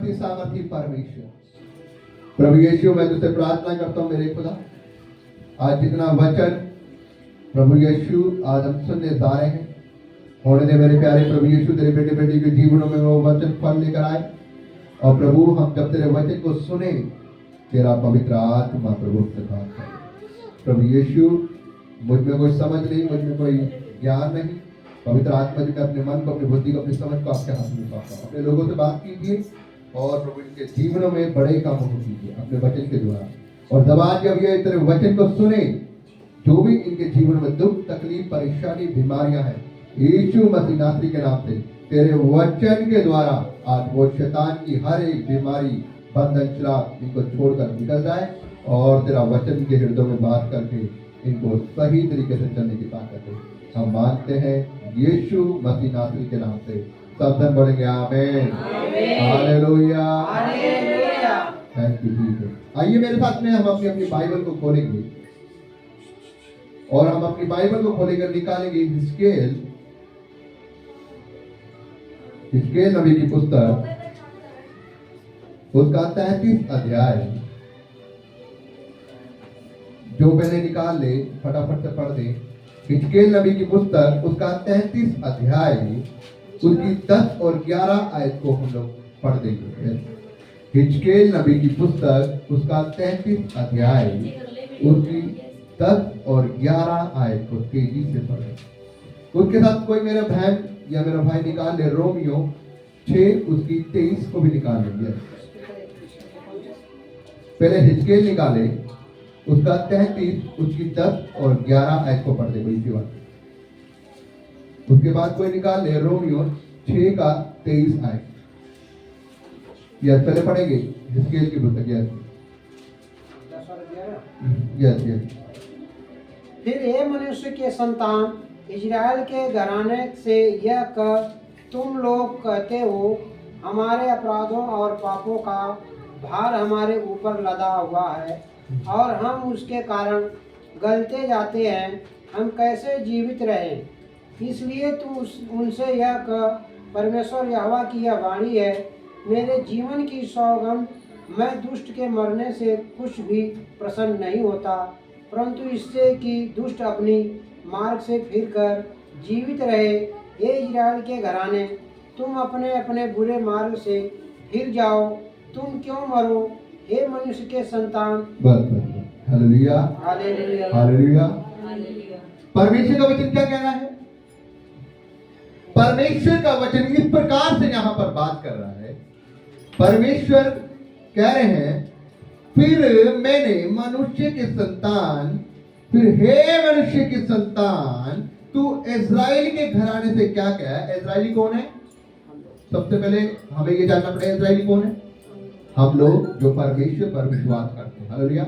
सामर्थी परमेश्वर प्रभु यीशु, मैं तुझसे प्रार्थना करता हूँ मेरे खुदा, आज जितना वचन प्रभु यीशु आज हम सुनने जा रहे हैं, होने दे मेरे प्यारे प्रभु यीशु, तेरे बेटे बेटी के जीवनों में वो वचन फल लेकर आए। और प्रभु, हम जब तेरे वचन को सुने, तेरा पवित्र आत्मा प्रभु से बात करे। प्रभु यीशु, मुझ में कोई समझ नहीं, मुझ में कोई ज्ञान नहीं। पवित्र आत्मा जी, मैं अपने मन को, अपनी बुद्धि को, अपनी समझ को आपके हाथ में सौंपता हूं। अपने लोगों से बात कीजिए और प्रभु इनके जीवनों में बड़े कामों को कीजिए अपने वचन के द्वारा। और जब आज जब ये तेरे वचन को सुने, जो भी इनके जीवन में दुख, तकलीफ, परेशानी, बीमारियां हैं, यीशु मसीह नासरी के नाम से तेरे वचन के द्वारा आज वो शैतान की हर एक बीमारी, बंधन, श्राप इनको छोड़कर निकल जाए और तेरा वचन के हृदय में बात करके इनको सही तरीके से चलने की ताकत है। हम मानते हैं यीशु मसीह नासरी के नाम से, सब धन बोलेंगे आमीन, hallelujah, hallelujah, thank you Jesus. आइए मेरे साथ में हम अपनी अपनी बाइबल को खोलेंगे और हम अपनी बाइबल को खोलेकर निकालेंगे हिजकेल नबी की पुस्तक, उसका 33 अध्याय। जो पहले निकाल ले फटाफट से पढ़ दे। हिजकेल नबी की पुस्तक, उसका 33 अध्याय, उसकी 10 और 11 आयत को हम लोग पढ़ देंगे। हिजकेल नबी की पुस्तक, उसका 33 अध्याय, उसकी 10 और 11 आयत को तेजी से पढ़े। उसके साथ कोई मेरा बहन या मेरा भाई निकाल ले रोमियो 6, उसकी 23 को भी निकाल लेंगे। पहले हिजकेल निकाले, उसका 33, उसकी 10 और 11 आयत को पढ़ दे भाई के बाद। उसके बाद कोई निकाल ले रोमियो 6 का 23 आयत। यस, पहले पढ़ेंगे हिजकेल की पुस्तक। Yes yes. फिर हे मनुष्य के संतान, इजराइल के घराने से यह कह, तुम लोग कहते हो हमारे अपराधों और पापों का भार हमारे ऊपर लदा हुआ है और हम उसके कारण गलते जाते हैं, हम कैसे जीवित रहें। इसलिए तू उनसे यह कह, परमेश्वर यहोवा की यह वाणी है, मेरे जीवन की सौगंध, मैं दुष्ट के मरने से कुछ भी प्रसन्न नहीं होता, परंतु इससे कि दुष्ट अपनी मार्ग से फिरकर जीवित रहे। हे इजराइल के घराने, तुम अपने अपने बुरे मार्ग से फिर जाओ, तुम क्यों मरो हे मनुष्य के संतान। Hallelujah, hallelujah, hallelujah. परमेश्वर का वचन क्या कह रहा है? परमेश्वर का वचन इस प्रकार से यहाँ पर बात कर रहा है। परमेश्वर कह रहे हैं, फिर मैंने मनुष्य के संतान, फिर हे मनुष्य के संतान, तू इस्राएल के घराने से क्या कहा है? इस्राएली कौन है? सबसे पहले हमें ये जानना पड़ेगा, इस्राएली कौन है? हम लोग जो परमेश्वर पर विश्वास करते हैं। हालेलुया।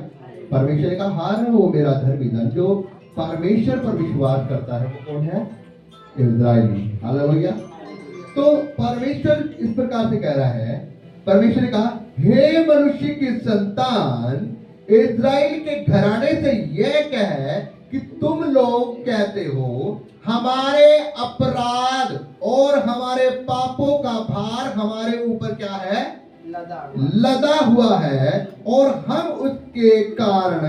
परमेश्वर का हर वो मेरा धर्मी धन, जो परमेश्वर पर विश्वास करता है वो कौन है? इस्राएली। हालेलुया। तो परमेश्वर इस प्रकार से कह रहा है, परमेश्वर ने कहा, हे मनुष्य के संतान, इस्राएल के घराने से यह कह कि तुम लोग कहते हो हमारे अपराध और हमारे पापों का भार हमारे ऊपर क्या है? लदा हुआ है और हम उसके कारण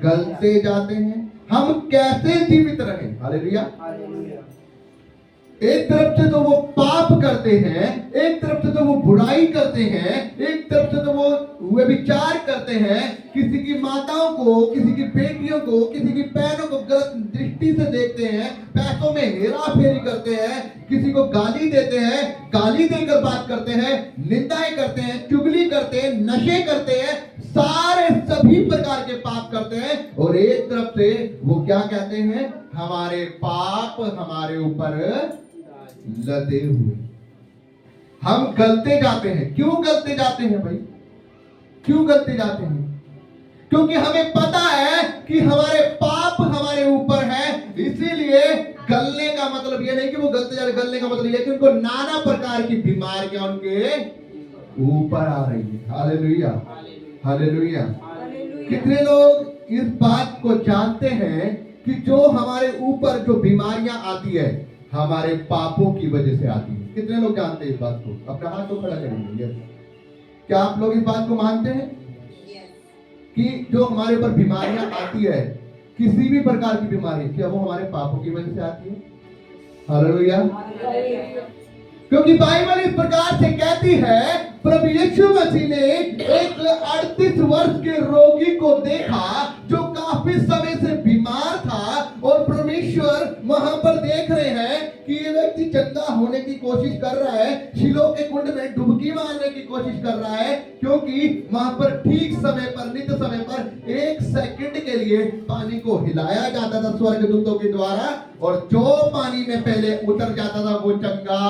गलते जाते हैं, हम कैसे जीवित रहें। हालेलुया। एक तरफ से तो वो पाप करते हैं, एक तरफ से तो वो बुराई करते हैं, एक तरफ से तो वो व्यभिचार करते हैं, किसी की माताओं को, किसी की बेटियों को, किसी की बहनों को गलत दृष्टि से देखते हैं, पैसों में हेरा फेरी करते हैं, किसी को गाली देते हैं, गाली देकर बात करते हैं, निंदाएं करते हैं, चुगली करते हैं, नशे करते हैं, सारे सभी प्रकार के पाप करते हैं। और एक तरफ से वो क्या कहते हैं? हमारे पाप हमारे ऊपर लदे हुए, हम गलते जाते हैं। क्यों गलते जाते हैं भाई? क्यों गलते जाते हैं? क्योंकि हमें पता है कि हमारे पाप हमारे ऊपर है, इसीलिए गलने का मतलब यह नहीं कि वो गलते जा रहे, गलने का मतलब यह कि उनको नाना प्रकार की बीमारियां उनके ऊपर आ रही है। Hallelujah, hallelujah. कितने लोग इस बात को जानते हैं कि जो हमारे ऊपर जो बीमारियां आती है हमारे पापों की वजह से आती है? कितने लोग जानते हैं इस बात को? अपना हाथ तो खड़ा करेंगे। क्या आप लोग इस बात को मानते हैं कि जो हमारे ऊपर बीमारियां आती है, किसी भी प्रकार की बीमारी, क्या वो हमारे पापों की वजह से आती है? हालेलुया। क्योंकि बाइबल इस प्रकार से कहती है, प्रभु यीशु मसीह ने एक 38 वर्ष के रोगी को देखा जो काफी समय से बीमार था, और परमेश्वर वहां पर देख रहे हैं कि ये व्यक्ति चंगा होने की कोशिश कर रहा है, शिलोह के कुंड में डुबकी मारने की कोशिश कर रहा है, क्योंकि वहां पर ठीक समय पर, नित्य समय पर 1 सेकंड के लिए पानी को हिलाया जाता था स्वर्गदूतों के द्वारा, और जो पानी में पहले उतर जाता था वो चंगा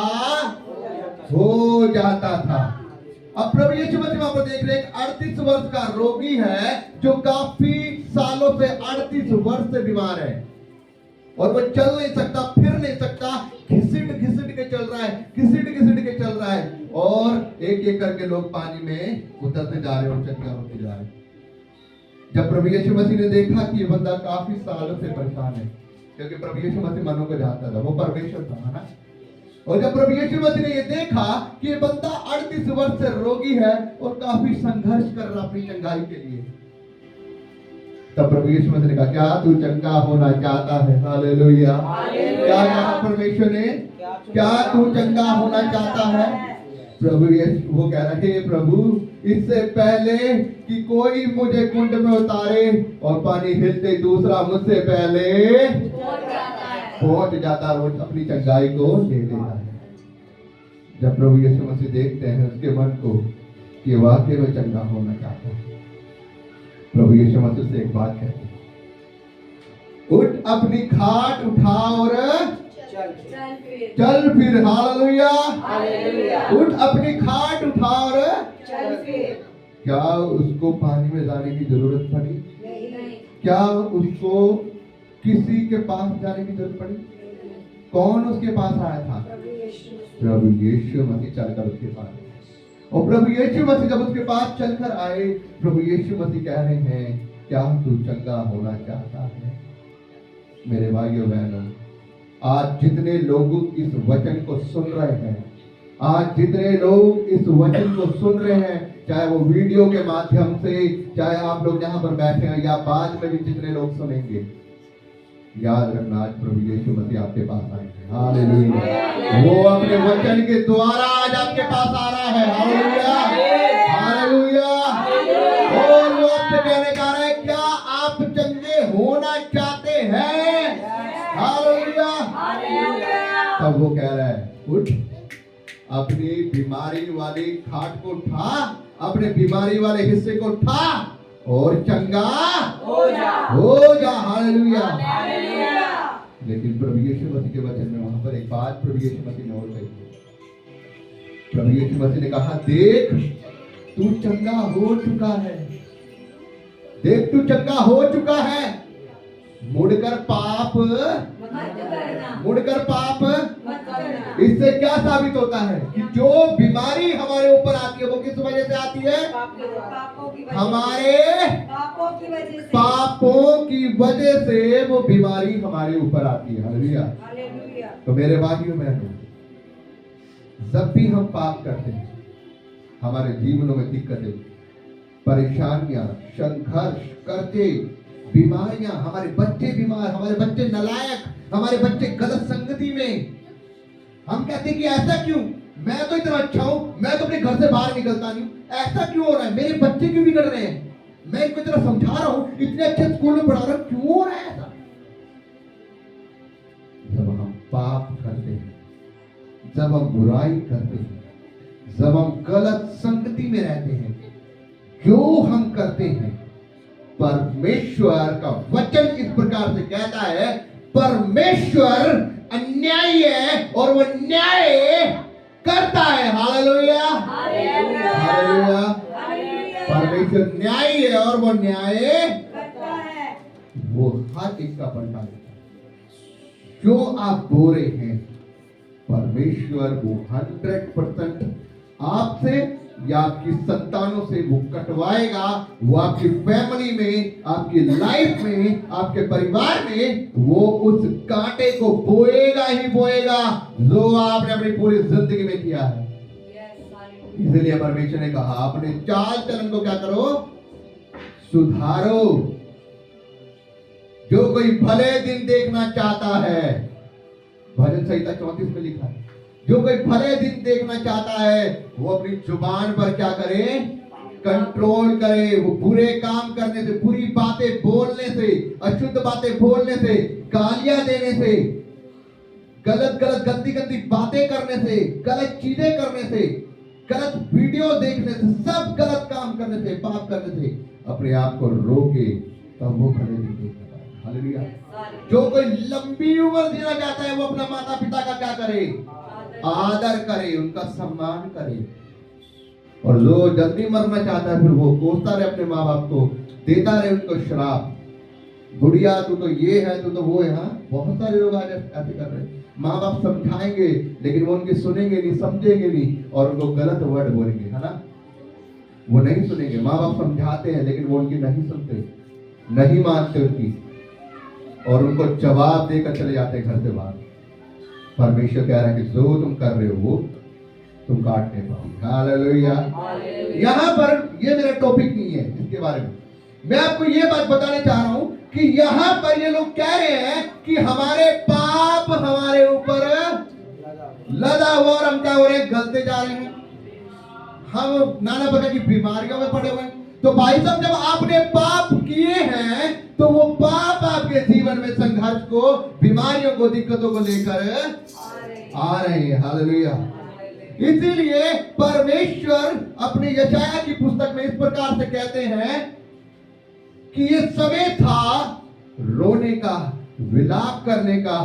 हो जाता था। अब प्रभु यीशु मसीह वहां पर देख रहे हैं, 38 वर्ष का रोगी है जो काफी सालों से 38 वर्ष से बीमार है, और वो चल नहीं सकता, फिर नहीं सकता, घिसट घिसट के चल रहा है, घिसट घिसट के चल रहा है, और एक एक करके लोग पानी में उतरते जा रहे और चंगा होते जा रहे। जब प्रभु यीशु मसीह ने देखा कि ये बंदा काफी सालों से परेशान है, क्योंकि प्रभु यीशु मसीह मनों को जानता था, वो परमेश्वर था, है ना। और जब प्रभु यीशु मसीह ने ये देखा कि ये बंदा 38 वर्ष से रोगी है और काफी संघर्ष कर रहा अपनी चंगाई के लिए, तब प्रभु यीशु मसीह ने कहा, क्या तू चंगा होना चाहता है? हालेलुया। क्या कहा परमेश्वर ने? क्या तू चंगा होना चाहता है? प्रभु यीशु वो कह रहे, प्रभु इससे पहले कि कोई मुझे कुंड में उतारे और पानी हिलते दूसरा मुझसे पहले पहुंच जाता, रोज अपनी चंगाई को ले लेता है। जब प्रभु यीशु मसीह देखते हैं उसके मन को कि वाकई में चंगा होना चाहता है, प्रभु यीशु मसीह से एक बात कहते हैं, उठ अपनी खाट उठा और चल फिर। हालेलुया। उठ अपनी खाट उठा और चल फिर। क्या उसको पानी में जाने की जरूरत पड़ी? क्या उसको किसी के पास जाने की जरूरत पड़ी? कौन उसके पास आया था? प्रभु यीशु मसीह चलकर उसके पास, और प्रभु यीशु मसीह जब उसके पास चलकर आए, प्रभु यीशु मसीह कह रहे हैं, क्या तू चंगा होना चाहता है? मेरे भाइयों बहनों, आज जितने लोग इस वचन को सुन रहे हैं, आज जितने लोग इस वचन को सुन रहे हैं, चाहे वो वीडियो के माध्यम से, चाहे आप लोग यहाँ पर बैठे हैं या बाद में भी जितने लोग सुनेंगे, याद रखना आज प्रभु यीशु मसीह आपके पास आए हैं। हालेलुया। वो अपने वचन के द्वारा आज आपके पास आ रहा है। हालेलुया। हालेलुया। और वो आपसे कहने का रहा है, क्या आप चंगे होना चाहते हैं? हालेलुया। तब वो कह रहा है, उठ अपनी बीमारी वाली खाट को उठा, अपने बीमारी वाले हिस्से को उठा और चंगा हो जा। हालेलुया। लेकिन प्रभु यीशु मसीह के वचन में वहां पर एक बात प्रभु यीशु मसीह ने और कही। प्रभु यीशु मसीह ने कहा, देख तू चंगा हो चुका है, देख तू चंगा हो चुका है, मुड़कर पाप इससे क्या साबित होता है कि जो बीमारी हमारे ऊपर आती है वो किस वजह से आती है? हमारे पापों की वजह से वो बीमारी हमारे ऊपर आती है। हालेलुया। तो मेरे भाइयों बहनों, जब भी हम पाप करते हैं, हमारे जीवनों में दिक्कतें, परेशानियां, संघर्ष करते, बीमारियां, हमारे बच्चे बीमार, हमारे बच्चे नालायक, हमारे बच्चे गलत संगति में, हम कहते हैं कि ऐसा क्यों, मैं तो इतना अच्छा हूं, मैं तो अपने घर से बाहर निकलता नहीं, ऐसा क्यों हो रहा है, मेरे बच्चे क्यों बिगड़ रहे हैं, मैं इनको इतना समझा रहा हूं, इतने अच्छे स्कूल में पढ़ा रहा हूं, क्यों हो रहा है ऐसा? जब हम पाप करते हैं, जब हम बुराई करते हैं, जब हम गलत संगति में रहते हैं, जो हम करते हैं, परमेश्वर का वचन इस प्रकार से कहता है, परमेश्वर अन्यायी है और वो न्याय करता है। हालेलुया। हालेलुया। परमेश्वर न्यायी है और वो न्याय करता है, वो हर एक का बदला लेता है। जो आप बो रहे हैं, परमेश्वर वो 100% आपसे या आपकी संतानों से वो कटवाएगा। वो आपकी फैमिली में, आपकी लाइफ में, आपके परिवार में वो उस कांटे को बोएगा ही बोएगा जो आपने अपनी पूरी जिंदगी में किया है। इसलिए परमेश्वर ने कहा अपने चाल चलन को क्या करो, सुधारो। जो कोई भले दिन देखना चाहता है, भजन संहिता 34 में लिखा है, जो कोई भले दिन देखना चाहता है वो अपनी जुबान पर क्या करे, कंट्रोल करे। वो बुरे काम करने से, बुरी बातें बोलने से, अशुद्ध बातें बोलने से, गालियां देने से, गलत गलत गंदी गंदी बातें करने से, गलत चीजें करने से, गलत वीडियो देखने से, सब गलत काम करने से, पाप करने से अपने आप को रोके, तब वो भले दिन देखना पाए। हालेलुया। जो कोई लंबी उम्र जीना चाहता है वो अपना माता पिता का क्या करे, आदर करे, उनका सम्मान करे। और जो जल्दी मरना चाहता है फिर वो कोसता रहे अपने माँ बाप को, देता रहे उनको श्राप, बुढ़िया तू तो ये है, तू तो वो है। हाँ, बहुत सारे लोग आज ऐसे कर रहे हैं। माँ बाप समझाएंगे लेकिन वो उनकी सुनेंगे नहीं, समझेंगे नहीं और उनको गलत वर्ड बोलेंगे, है ना, वो नहीं सुनेंगे। माँ बाप समझाते हैं लेकिन वो उनकी नहीं सुनते, नहीं मानते उनकी, और उनको जवाब देकर चले जाते हैं घर से बाहर। परमेश्वर कह रहा है कि जो तुम कर रहे हो वो तुम काट नहीं पाओगे। हालेलुया। यहाँ पर ये मेरा टॉपिक नहीं है, इसके बारे में मैं आपको ये बात बताने चाह रहा हूं कि यहाँ पर ये लोग कह रहे हैं कि हमारे पाप हमारे ऊपर लदा हुआ और हम क्या हो रहे हैं, गलते जा रहे हैं, हम नाना प्रकार की बीमारियों में पड़े हुए हैं। तो भाई साहब, जब आपने पाप किए हैं तो वो पाप आपके जीवन में संघर्ष को, बीमारियों को, दिक्कतों को लेकर आ रहे हैं। हालेलुया। इसीलिए परमेश्वर अपने यशाया की पुस्तक में इस प्रकार से कहते हैं कि ये समय था रोने का, विलाप करने का,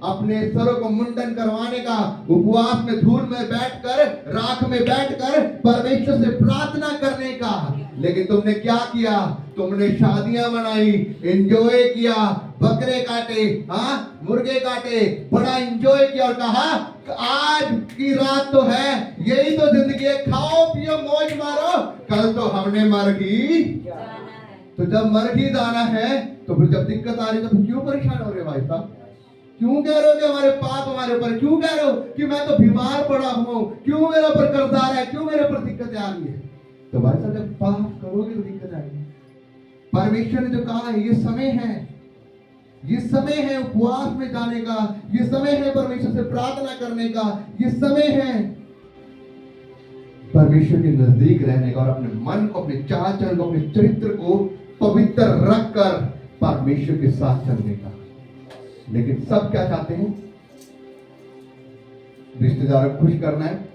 अपने सरों को मुंडन करवाने का, उपवास में धूल में बैठकर, राख में बैठकर परमेश्वर से प्रार्थना करने का। लेकिन तुमने क्या किया, तुमने शादियां मनाई, एंजॉय किया, बकरे काटे, हाँ मुर्गे काटे, बड़ा एंजॉय किया और कहा आज की रात तो है, यही तो जिंदगी है, खाओ पियो मौज मारो, कल तो हमने मरगी। तो जब मरगी जाना है तो फिर जब दिक्कत आ रही तो क्यों परेशान हो रहे भाई साहब? क्यों कह रहे हो कि हमारे पाप हमारे ऊपर? क्यों कह रहे हो कि मैं तो बीमार पड़ा हूं? क्यों मेरे ऊपर कर्जा है? क्यों मेरे ऊपर दिक्कतें आ रही है? तो भाई साहब, जब पाप करोगे तो दिक्कत आएगी। परमेश्वर ने जो कहा है, ये समय है, ये समय है उपवास में जाने का, ये समय है परमेश्वर से प्रार्थना करने का, ये समय है परमेश्वर के नजदीक रहने का और अपने मन को, अपने चाल चलन को, अपने चरित्र को पवित्र रखकर परमेश्वर के साथ चलने का। लेकिन सब क्या चाहते हैं? रिश्तेदारों को खुश करना है,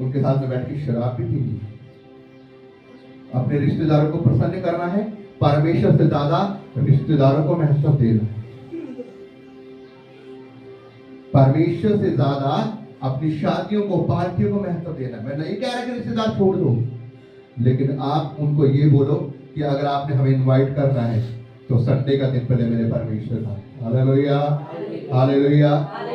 उनके साथ में बैठ के शराब भी पीनी है, अपने रिश्तेदारों को प्रसन्न करना है, परमेश्वर से ज्यादा रिश्तेदारों को महत्व देना है, परमेश्वर से ज्यादा अपनी शादियों को, पार्टियों को महत्व देना। मैं नहीं कह रहा कि रिश्तेदार छोड़ दो, लेकिन आप उनको ये बोलो कि अगर आपने हमें इनवाइट करना है तो संडे का दिन पहले मेरे परमेश्वर का। Hallelujah, hallelujah.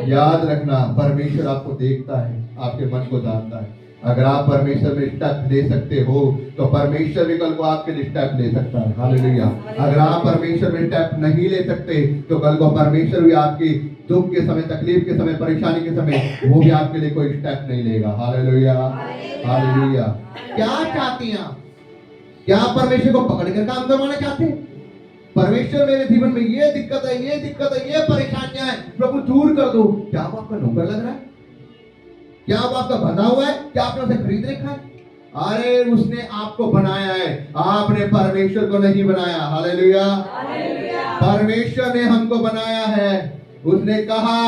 याद रखना, परमेश्वर आपको देखता है, आपके मन को जानता है। अगर आप परमेश्वर में स्टेप ले सकते हो तो परमेश्वर भी कल को आपके लिए स्टेप ले सकता है। हालेलुया। अगर आप परमेश्वर में स्टेप नहीं ले सकते तो कल को परमेश्वर भी आपकी दुख के समय, तकलीफ के समय, परेशानी के समय वो भी आपके लिए कोई स्टेप नहीं लेगा। Hallelujah, hallelujah. क्या चाहते हैं आप? क्या आप परमेश्वर को पकड़कर काम करवाना चाहते हैं? परमेश्वर मेरे जीवन में ये दिक्कत है, ये दिक्कत है, ये परेशानियां हैं, प्रभु दूर कर दो। क्या आप आपका नौकर लग रहा है? क्या आप आपका बंधा हुआ है? क्या आपने उसे खरीद रखा है? अरे उसने आपको बनाया है, आपने परमेश्वर को नहीं बनाया। हालेलुया। परमेश्वर ने हमको बनाया है। उसने कहा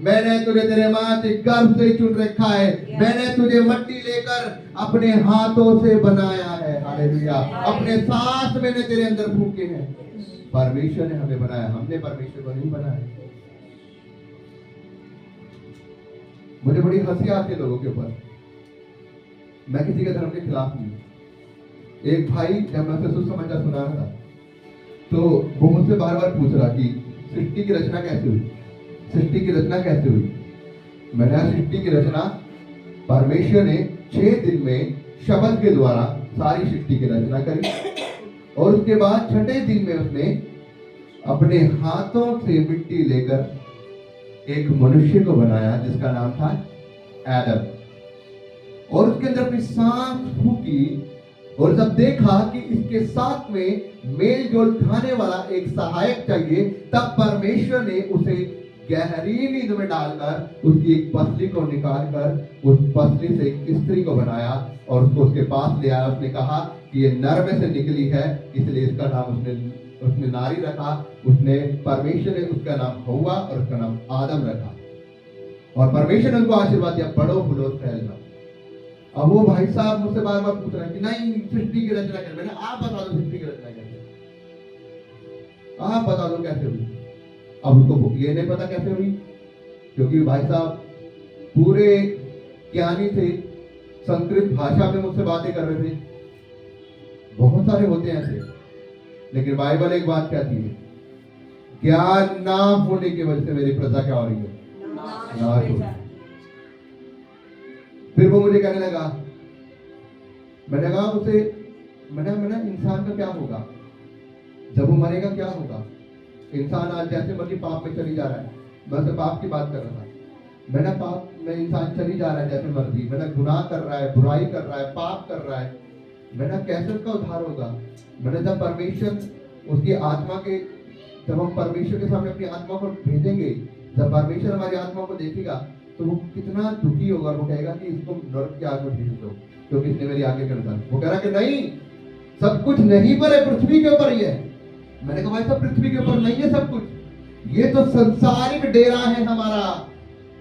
मैंने तुझे तेरे मां के गर्भ से चुन रखा है, मैंने तुझे मट्टी लेकर अपने हाथों से बनाया है। हालेलुया। अपने सांस मैंने तेरे अंदर फूके हैं। परमेश्वर ने हमें बनाया, हमने परमेश्वर को नहीं बनाया। मुझे बड़ी हंसी आती है लोगों के ऊपर। मैं किसी के धर्म के खिलाफ नहीं हूं। एक भाई जब मैं उसे सुसमाचार सुना रहा था तो वो मुझसे बार बार पूछ रहा कि सृष्टि की रचना कैसे हुई, सृष्टि की रचना कैसे हुई। मैंने सृष्टि की रचना परमेश्वर ने 6 दिन में शब्द के द्वारा सारी सृष्टि की रचना करी और उसके बाद 6ठे दिन में उसने अपने हाथों से मिट्टी लेकर एक मनुष्य को बनाया जिसका नाम था एडम। और उसके अंदर अपनी सांस फूकी, और जब देखा कि इसके साथ में मेल जोल खाने वाला एक सहायक चाहिए, तब परमेश्वर ने उसे गहरी नींद में डालकर उसकी एक पसली को निकालकर उस पसली से एक स्त्री को बनाया और उसको उसके पास ले आया। उसने कहा कि ये नर में से निकली है, इसलिए इसका नाम उसने नारी रखा। उसने परमेश्वर ने उसका नाम हव्वा और उसका नाम आदम रखा, और परमेश्वर ने उनको आशीर्वाद दिया, बढ़ो फूलो फैलना। अब वो भाई साहब मुझसे बार बार पूछ रहे हैं कि नहीं सृष्टि की रचना कैसे। मैंने आप बता दो सृष्टि की रचना कैसे, आप बता दो कैसे हुई। अब उसको ये नहीं पता कैसे हुई, क्योंकि भाई साहब पूरे ज्ञानी थे, संस्कृत भाषा में मुझसे बातें कर रहे थे। बहुत सारे होते हैं ऐसे, लेकिन बाइबल एक बात कहती है, ज्ञान ना होने की वजह से मेरी प्रजा क्या हो रही है, नाश हो रही है। फिर वो मुझे कहने लगा, मैंने कहा उसे, मैंने इंसान का क्या होगा जब वो मरेगा, क्या होगा। इंसान आज जैसे मर्जी पाप में चली जा रहा है, मैं तो पाप की बात कर रहा था। मैंने पाप में इंसान चली जा रहा है जैसे मर्जी, मैंने गुनाह कर रहा है, बुराई कर रहा है, पाप कर रहा है। मैंने कैसे उसका उद्धार होगा। मैंने जब परमेश्वर उसकी आत्मा के, जब हम परमेश्वर के सामने अपनी आत्मा को भेजेंगे, जब परमेश्वर हमारी आत्मा को देखेगा तो वो कितना दुखी होगा, और वो कहेगा कि इसको नरक की आग में भेज दो क्योंकि इसने मेरी आगे कर दिया। वो कह रहा कि नहीं, सब कुछ नहीं पर है, पृथ्वी के ऊपर ही है। मैंने कहा भाई सब पृथ्वी के ऊपर नहीं है सब कुछ, ये तो संसारिक डेरा है हमारा,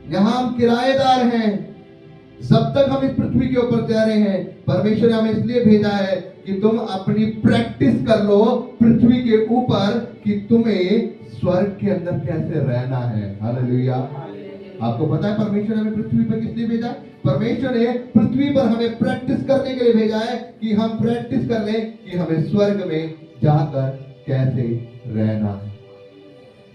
यहाँ हम किराएदार हैं। जब तक हम इस पृथ्वी के ऊपर जा रहे हैं, परमेश्वर ने हमें इसलिए भेजा है कि तुम अपनी प्रैक्टिस कर लो पृथ्वी के ऊपर, कि तुम्हें स्वर्ग के अंदर कैसे रहना है। हालेलुया। आपको पता है परमेश्वर ने हमें पृथ्वी पर किस लिए भेजा? परमेश्वर ने पृथ्वी पर हमें प्रैक्टिस करने के लिए भेजा है, कि हम प्रैक्टिस कर लें कि हमें स्वर्ग में जाकर कैसे रहना है।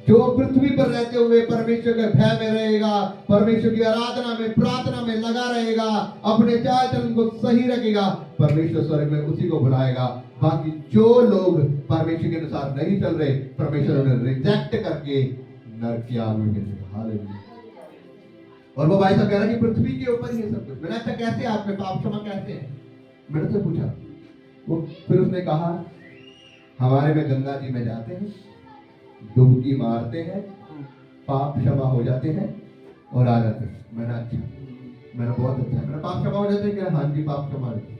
जो पृथ्वी पर रहते हुए परमेश्वर के भय में रहेगा, परमेश्वर की आराधना में, प्रार्थना में लगा रहेगा, अपने चाल चलन को सही रखेगा, परमेश्वर स्वर्ग में उसी को बुलाएगा। बाकी जो लोग परमेश्वर के अनुसार नहीं चल रहे, परमेश्वर उन्हें रिजेक्ट करके नरक की आग में भेजेगा। हालेलुया। और वो भाई साहब कह रहा है कि पृथ्वी के ऊपर ही सब कुछ। मैंने अच्छा कैसे आप में पाप क्षमा कैसे है, मैंने उससे पूछा। वो फिर उसने कहा हमारे में गंगा जी में जाते हैं, डुबकी मारते हैं, पाप क्षमा हो जाते हैं और आ जाते हैं। मैंने अच्छा, मैंने बहुत अच्छा, मैंने पाप क्षमा हो जाते हैं क्या? हाँ जी पाप क्षमा होते हैं।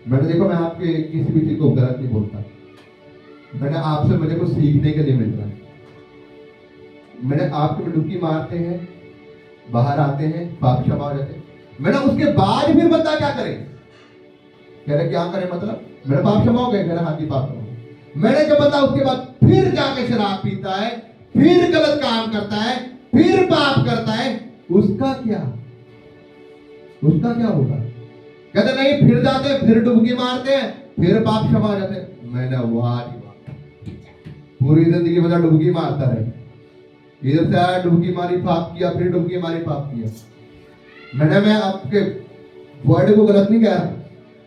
मैंने देखो मैं आपके किसी भी चीज को गलत नहीं बोलता, मैंने आपसे मुझे कुछ सीखने के लिए मिल रहा है। मैंने आपको डुबकी मारते हैं, बाहर आते हैं, पाप क्षमा हो जाते हैं। मैंने उसके बाद फिर बंदा क्या करे, कह रहे क्या करे मतलब, मेरे पाप क्षमा हो गए, कह रहे हाँ जी पाप क्षमा। मैंने जब बता उसके बाद फिर जाके शराब पीता है, फिर गलत काम करता है, फिर पाप करता है, उसका क्या, उसका क्या होगा? कहते नहीं, फिर जाते हैं, फिर डुबकी मारते हैं, फिर पाप क्षमा हो जाते हैं। मैंने वाह पूरी जिंदगी मतलब डुबकी मारता रहे, इधर से आया डुबकी मारी पाप किया, फिर डुबकी मारी पाप किया। मैं आपके वर्ड को गलत नहीं कह रहा,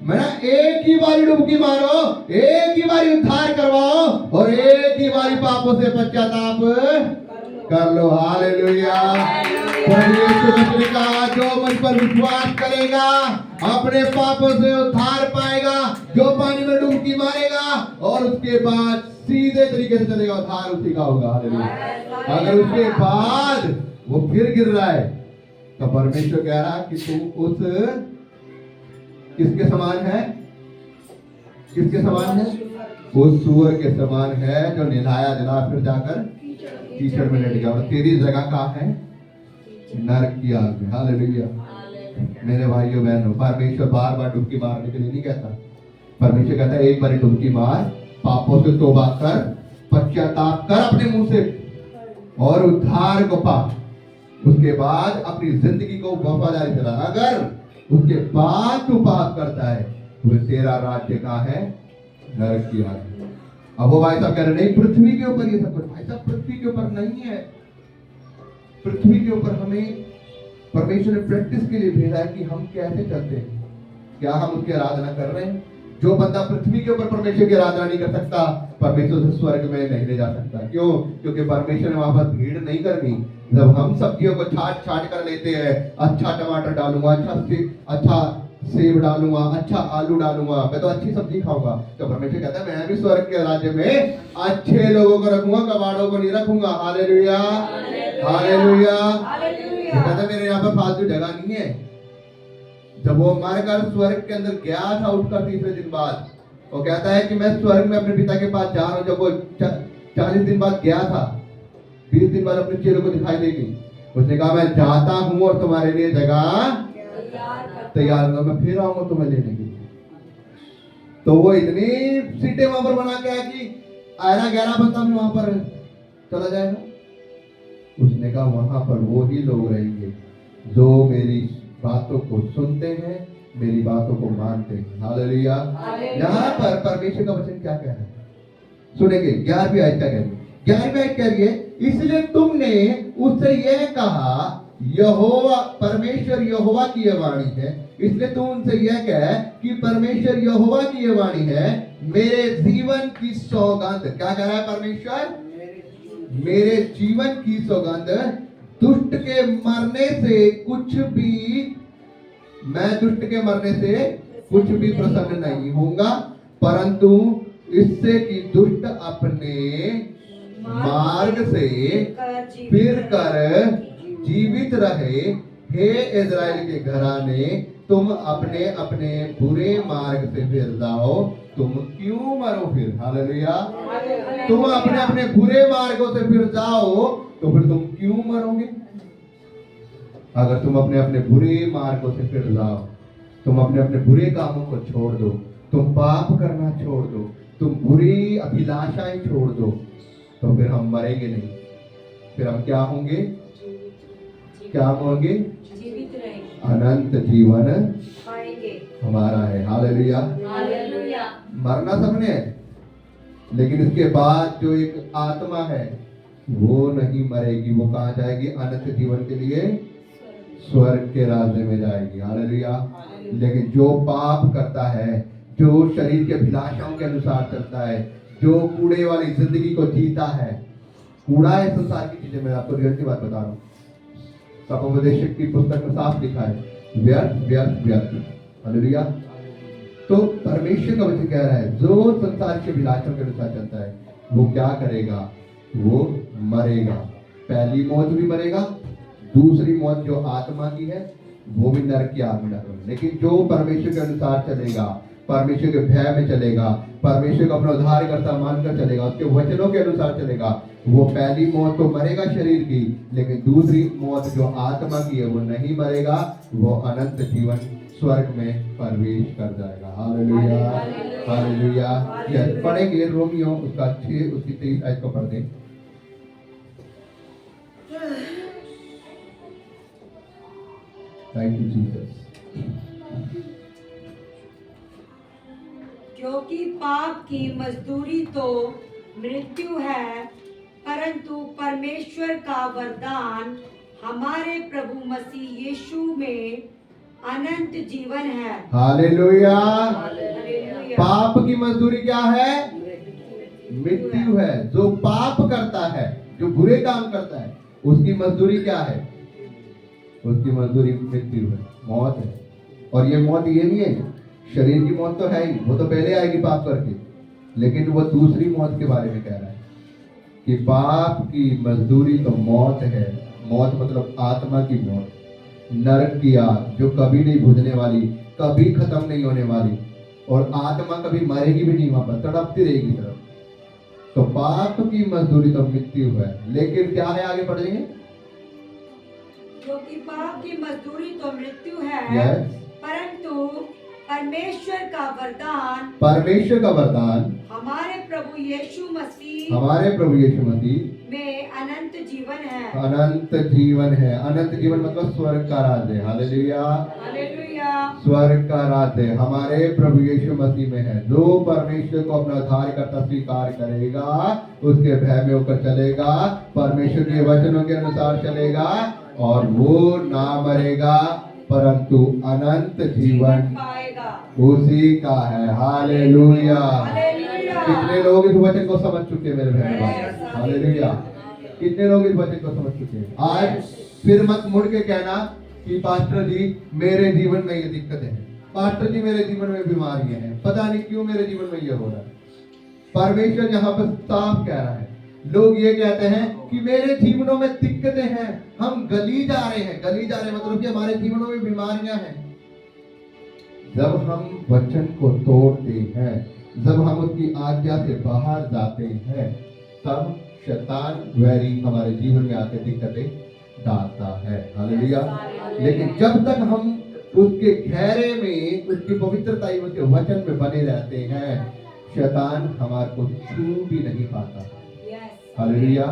मैंने एक ही बारी डुबकी मारो, एक ही बारी उद्धार करवाओ और एक ही बारी पापों से पश्चाताप कर लो। हालेलुया। जो मुझ पर विश्वास करेगा अपने पापों से उद्धार पाएगा। जो पानी में डुबकी मारेगा और उसके बाद सीधे तरीके से चलेगा, उद्धार उसी का होगा। हालेलुया। अगर उसके बाद वो फिर गिर रहा है तो परमेश्वर कह रहा कि तू उस किसके समान है, किसके समान है? उस सूअर के समान है जो नहलाया जला फिर जाकर कीचड़ में लेट गया, और तेरी जगह कहाँ है? नरक की आग में। हालेलुया। मेरे भाइयों बहनों, परमेश्वर बार बार डुबकी मारने के लिए नहीं कहता। परमेश्वर कहता है एक बार डुबकी मार, पापों से तौबा कर, पश्चाताप कर अपने मुंह से और उद्धार को पा। उसके बाद अपनी जिंदगी को वफादारी से लगा। अगर उसके बाद तू पाप करता है तो तेरा राज्य कहाँ है? नरक की आग। अब वो भाई साहब कह रहे नहीं पृथ्वी के ऊपर ये सब कुछ। भाई साहब पृथ्वी के ऊपर नहीं है, पृथ्वी के ऊपर हमें परमेश्वर ने प्रैक्टिस के लिए भेजा है कि हम कैसे चलते हैं, क्या हम उसकी आराधना कर रहे हैं। जो बंदा पृथ्वी के ऊपर परमेश्वर की आराधना नहीं कर सकता, परमेश्वर से स्वर्ग में नहीं ले जा सकता। क्यों? क्योंकि परमेश्वर ने वहां पर भीड़ नहीं करनी, जब हम सब्जियों को छाट छाट कर लेते हैं, अच्छा टमाटर डालूंगा, अच्छा सेब डालूंगा, अच्छा आलू डालूंगा, मैं तो अच्छी सब्जी खाऊंगा, तो परमेश्वर कहता है मैं भी स्वर्ग के राज्य में अच्छे लोगों को रखूंगा, कबाड़ों को नहीं रखूंगा। Hallelujah, hallelujah. वो कहता है मेरे यहाँ पर फालतू जगह नहीं है। जब वो मरकर स्वर्ग के अंदर गया था उठकर तीसरे दिन बाद, वो कहता है कि मैं स्वर्ग में अपने पिता के पास जा रहा हूँ। जब वो 40 दिन बाद गया था, 20 दिन बाद अपने चेलों को दिखाई देगी, उसने कहा मैं जाता हूँ और तुम्हारे लिए जगह तैयार करो, मैं फिर आऊंगा तुम्हें लेने के लिए। तो वो इतनी सीटें वहां पर बना के आया कि 11 बंदा भी वहां पर चला जाएगा। उसने कहा वहां पर वो ही लोग रहेंगे जो मेरी बातों को सुनते हैं, मेरी बातों को मानते हैं। हालेलुया। यहाँ पर परमेश्वर का वचन क्या कह रहा है सुनेंगे। 11वीं आयत क्या कह रही है? 11वीं आयत कह रही है, इसलिए तुमने उससे यह कहा, यहोवा परमेश्वर यहोवा की यह वाणी है, इसलिए तुम उनसे यह कह कि परमेश्वर यहोवा की यह वाणी है, मेरे जीवन की सौगंध। क्या कह रहा है परमेश्वर? मेरे जीवन की सौगंध, दुष्ट के मरने से कुछ भी, मैं दुष्ट के मरने से कुछ भी प्रसन्न नहीं होऊंगा, परंतु इससे कि दुष्ट अपने मार्ग से फिर कर जीवित रहे। हे इज़राइल के घराने, तुम अपने अपने बुरे मार्ग से फिर जाओ, तुम क्यों मरो फिर। हालेलुया। तुम अपने अपने बुरे मार्गों से फिर जाओ तो फिर तुम क्यों मरोगे? अगर तुम अपने अपने बुरे मार्गों से फिर जाओ, तुम अपने अपने बुरे कामों को छोड़ दो, तुम पाप करना छोड़ दो, तुम बुरी अभिलाषाएं छोड़ दो, तो फिर हम मरेंगे नहीं। फिर हम क्या होंगे? क्या होंगे? जीवित रहेंगे, अनंत जीवन पाएंगे। हमारा है। हालेलुया। हालेलुया। मरना सबने है, लेकिन इसके बाद जो एक आत्मा है वो नहीं मरेगी। वो कहाँ जाएगी? अनंत जीवन के लिए स्वर्ग के राज्य में जाएगी। हालेलुया। लेकिन जो पाप करता है, जो शरीर के अभिलाषाओं के अनुसार चलता है, जो कूड़े वाली जिंदगी को जीता है, कूड़ा है संसार की चीजें, मैं आपको रियल की बात बता रहा हूँ। तपोपदेशक की पुस्तक में साफ लिखा है, व्यर्थ व्यर्थ व्यर्थ। हालेलुया। तो परमेश्वर का वचन कह रहा है, जो संसार के अभिलाषाओं के अनुसार चलता है वो क्या करेगा? वो मरेगा। पहली मौत भी मरेगा, दूसरी मौत जो आत्मा की है वो भी नरक की आग में डालेगा। लेकिन जो परमेश्वर के अनुसार चलेगा, परमेश्वर के भय में चलेगा, परमेश्वर को अपना उद्धारकर्ता मानकर चलेगा, उसके वचनों के अनुसार चलेगा, वो पहली मौत तो मरेगा शरीर की, लेकिन दूसरी मौत जो आत्मा की है वो नहीं मरेगा, वो अनंत जीवन स्वर्ग में प्रवेश कर जाएगा। Hallelujah, hallelujah. यस, पढ़ेंगे रोमियो उसका 6 उसकी 23 आयत को पढ़ दें। Thank you Jesus. क्योंकि पाप की मजदूरी तो मृत्यु है, परंतु परमेश्वर का वरदान हमारे प्रभु मसीह यीशु में अनंत जीवन है। हालेलुया। हालेलुया। पाप की मजदूरी क्या है? मृत्यु है। जो पाप करता है, जो बुरे काम करता है, उसकी मजदूरी क्या है? उसकी मजदूरी मृत्यु है, मौत है। और ये मौत ये नहीं है शरीर की मौत तो है ही, वो तो पहले आएगी पाप करके, लेकिन वो दूसरी मौत के बारे में कह रहा है कि पाप की मजदूरी तो मौत है। मौत मतलब आत्मा की मौत, नरक की आग जो कभी नहीं बुझने वाली, कभी खत्म नहीं होने वाली, और आत्मा कभी मरेगी भी नहीं, वहां पर तड़पती रहेगी तरफ। तो पाप की मजदूरी तो मृत्यु है, लेकिन क्या है? आगे पढ़ लेंगे। क्योंकि पाप की मजदूरी तो मृत्यु है, यस। परंतु परमेश्वर का वरदान, परमेश्वर का वरदान हमारे प्रभु यीशु मसीह में अनंत जीवन है। अनंत जीवन है। अनंत जीवन मतलब स्वर्ग का राज्य है। Hallelujah, hallelujah. स्वर्ग का राज्य हमारे प्रभु यीशु मसीह में है। जो परमेश्वर को अपना उद्धारकर्ता स्वीकार करेगा, उसके भय में होकर चलेगा, परमेश्वर के वचनों के अनुसार चलेगा, और वो ना मरेगा परंतु अनंत जीवन पाएगा, उसी का है। हालेलुया। हालेलुया। कितने लोग इस वचन को समझ चुके हैं मेरे बहन भाई? हालेलुया। कितने लोग इस वचन को समझ चुके हैं? आज फिर मत मुड़ के कहना कि पास्टर जी मेरे जीवन में ये दिक्कतें हैं, पास्टर जी मेरे जीवन में बीमारियां हैं, पता नहीं क्यों मेरे जीवन में ये हो रहा है। परमेश्वर यहाँ पर साफ कह रहा है। लोग ये कहते हैं कि मेरे जीवनों में दिक्कतें हैं, हम गली जा रहे हैं। गली जा रहे हैं मतलब कि हमारे जीवनों में बीमारियां हैं। जब हम वचन को तोड़ते हैं, जब हम उसकी आज्ञा से बाहर जाते हैं, तब शैतान वैरी हमारे जीवन में आके दिक्कतें डालता है। हालेलुया। लेकिन जब तक हम उसके घेरे में, उसकी पवित्रता, उसके वचन में बने रहते हैं, शैतान हमारे को छू भी नहीं पाता। Hallelujah,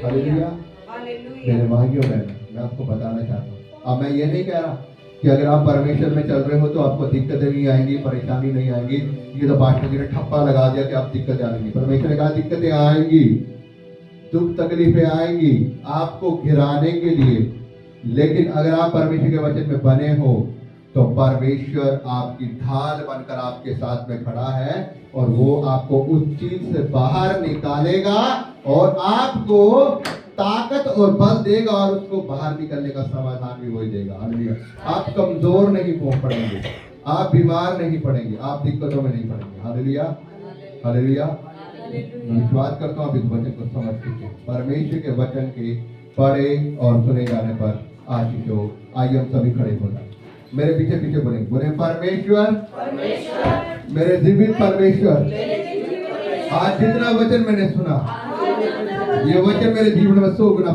hallelujah. मेरे भाइयों बहनों, मैं आपको बताना चाहता हूँ, अब मैं ये नहीं कह रहा कि अगर आप परमेश्वर में चल रहे हो तो आपको दिक्कतें नहीं आएंगी, परेशानी नहीं आएंगी। ये तो पास्टर जी ने ठप्पा लगा दिया कि आप दिक्कतें आएंगी। परमेश्वर ने कहा दिक्कतें आएंगी, दुख तकलीफें आएंगी आपको गिराने के लिए। लेकिन अगर आप परमेश्वर के वचन में बने हो तो परमेश्वर आपकी ढाल बनकर आपके साथ में खड़ा है और वो आपको उस चीज से बाहर निकालेगा और आपको ताकत और बल देगा और उसको बाहर निकलने का समाधान भी वही देगा। हालेलुया। आप कमजोर नहीं पड़ेंगे, आप बीमार नहीं पड़ेंगे, आप दिक्कतों में नहीं पड़ेंगे। Hallelujah, hallelujah. मैं विश्वास करता हूँ आप इस वचन को समझ चुके। परमेश्वर के वचन के पढ़े और सुने जाने पर आशीष हो। आइए हम सभी खड़े हो जाए, मेरे पीछे पीछे बोलेंगे, बोले परमेश्वर, मेरे जीवित परमेश्वर, आज जितना वचन मैंने सुना, ये वचन मेरे जीवन में 100 गुना